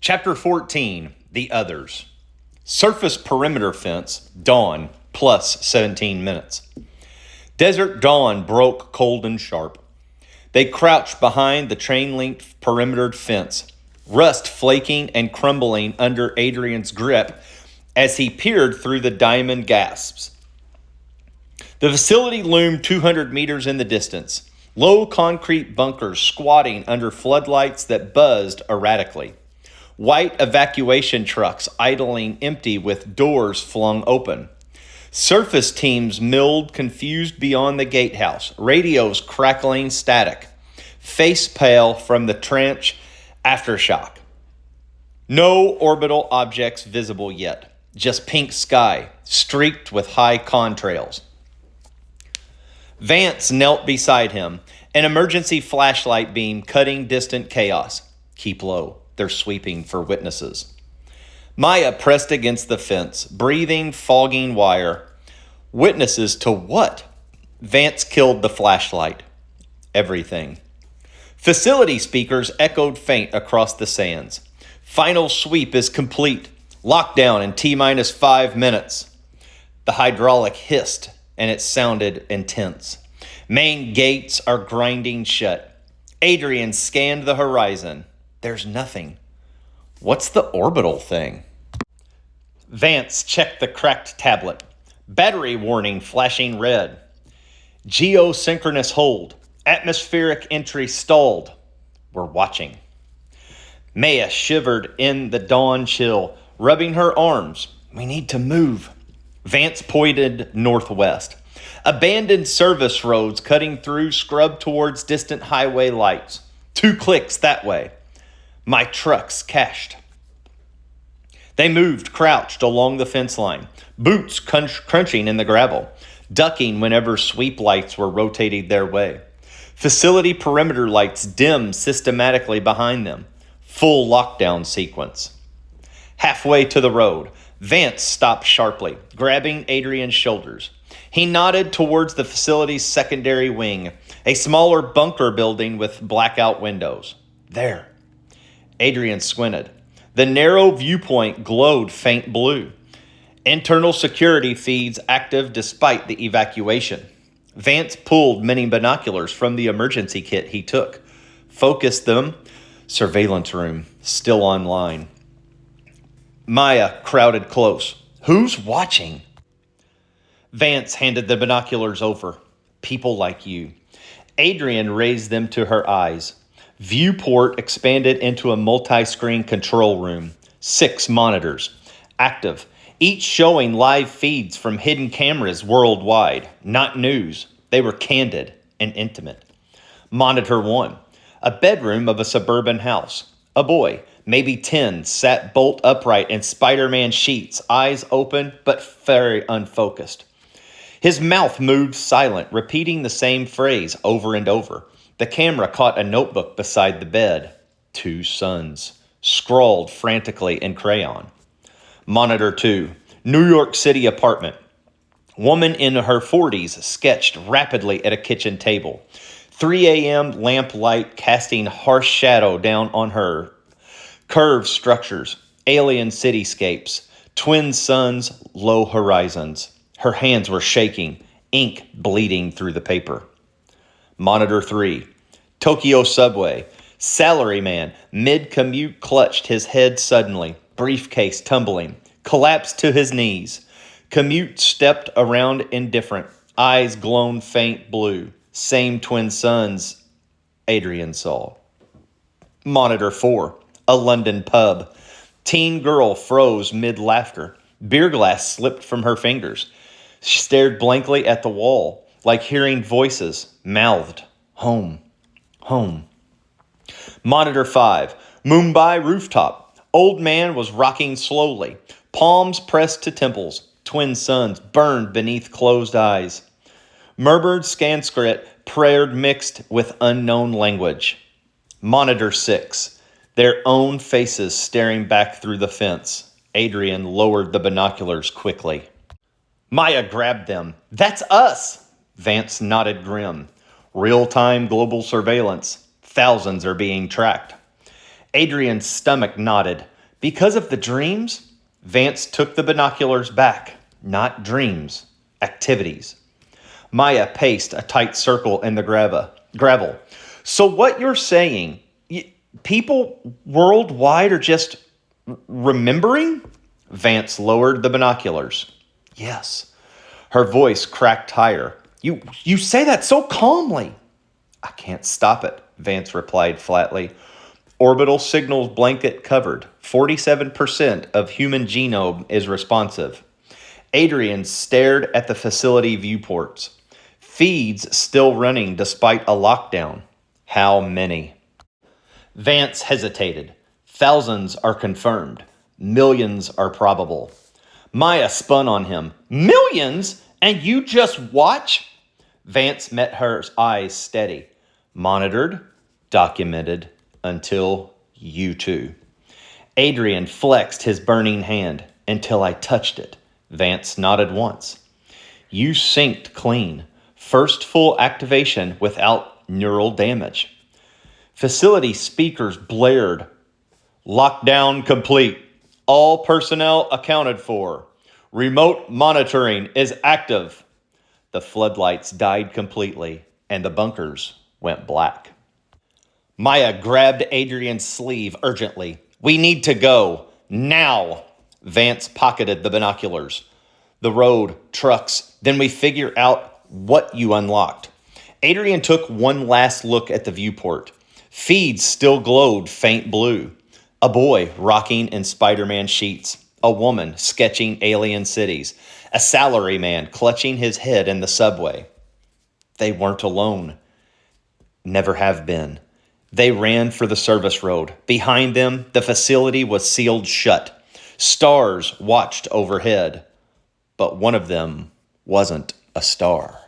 Chapter 14, The Others. Surface perimeter fence, dawn, plus 17 minutes. Desert dawn broke cold and sharp. They crouched behind the chain-linked perimeter fence, rust flaking and crumbling under Adrian's grip as he peered through the diamond gasps. The facility loomed 200 meters in the distance, low concrete bunkers squatting under floodlights that buzzed erratically. White evacuation trucks idling empty with doors flung open. Surface teams milled confused beyond the gatehouse, radios crackling static. Face pale from the trench aftershock. No orbital objects visible yet, just pink sky, streaked with high contrails. Vance knelt beside him, an emergency flashlight beam cutting distant chaos. Keep low, they're sweeping for witnesses. Maya pressed against the fence, breathing fogging wire. Witnesses to what? Vance killed the flashlight. Everything. Facility speakers echoed faint across the sands. Final sweep is complete. Lockdown in T-minus 5 minutes. The hydraulic hissed, and it sounded intense. Main gates are grinding shut. Adrian scanned the horizon. There's nothing. What's the orbital thing? Vance checked the cracked tablet. Battery warning flashing red. Geosynchronous hold. Atmospheric entry stalled. We're watching. Maya shivered in the dawn chill, rubbing her arms. We need to move. Vance pointed northwest. Abandoned service roads cutting through scrub towards distant highway lights. 2 clicks that way. My trucks cached. They moved, crouched along the fence line, boots crunching in the gravel, ducking whenever sweep lights were rotated their way. Facility perimeter lights dimmed systematically behind them. Full lockdown sequence. Halfway to the road, Vance stopped sharply, grabbing Adrian's shoulders. He nodded towards the facility's secondary wing, a smaller bunker building with blackout windows. There. Adrian squinted. The narrow viewpoint glowed faint blue. Internal security feeds active despite the evacuation. Vance pulled mini binoculars from the emergency kit he took. Focused them. Surveillance room, still online. Maya crowded close. Who's watching? Vance handed the binoculars over. People like you. Adrian raised them to her eyes. Viewport expanded into a multi-screen control room. 6 monitors. Active. Each showing live feeds from hidden cameras worldwide. Not news. They were candid and intimate. Monitor 1. A bedroom of a suburban house. A boy, maybe 10, sat bolt upright in Spider-Man sheets, eyes open but very unfocused. His mouth moved silent, repeating the same phrase over and over. The camera caught a notebook beside the bed. 2 sons, scrawled frantically in crayon. Monitor 2, New York City apartment. Woman in her 40s sketched rapidly at a kitchen table. 3 a.m. lamp light casting harsh shadow down on her. Curved structures, alien cityscapes, twin suns, low horizons. Her hands were shaking, ink bleeding through the paper. Monitor 3, Tokyo subway. Salaryman, mid-commute clutched his head suddenly, briefcase tumbling, collapsed to his knees. Commute stepped around indifferent, eyes glowed faint blue. Same twin sons Adrian saw. Monitor 4, a London pub. Teen girl froze mid-laughter. Beer glass slipped from her fingers. She stared blankly at the wall, like hearing voices, mouthed, home, home. Monitor 5, Mumbai rooftop. Old man was rocking slowly, palms pressed to temples. Twin sons burned beneath closed eyes. Murmured Sanskrit, prayer mixed with unknown language. Monitor 6, their own faces staring back through the fence. Adrian lowered the binoculars quickly. Maya grabbed them. That's us! Vance nodded grim. Real-time global surveillance. Thousands are being tracked. Adrian's stomach knotted. Because of the dreams, Vance took the binoculars back. Not dreams, activities. Maya paced a tight circle in the gravel. So what you're saying, people worldwide are just remembering? Vance lowered the binoculars. Yes. Her voice cracked higher. You say that so calmly. I can't stop it, Vance replied flatly. Orbital signals blanket covered. 47% of human genome is responsive. Adrian stared at the facility viewports. Feeds still running despite a lockdown. How many? Vance hesitated. Thousands are confirmed. Millions are probable. Maya spun on him. Millions? And you just watch? Vance met her eyes steady. Monitored, documented, until you two. Adrian flexed his burning hand. Until I touched it. Vance nodded once. You synced clean. First full activation without neural damage. Facility speakers blared. Lockdown complete. All personnel accounted for. Remote monitoring is active. The floodlights died completely, and the bunkers went black. Maya grabbed Adrian's sleeve urgently. We need to go. Now. Vance pocketed the binoculars. The road, trucks, then we figure out what you unlocked. Adrian took one last look at the viewport. Feeds still glowed faint blue. A boy rocking in Spider-Man sheets. A woman sketching alien cities. A salaryman clutching his head in the subway. They weren't alone. Never have been. They ran for the service road. Behind them, the facility was sealed shut. Stars watched overhead. But one of them wasn't a star.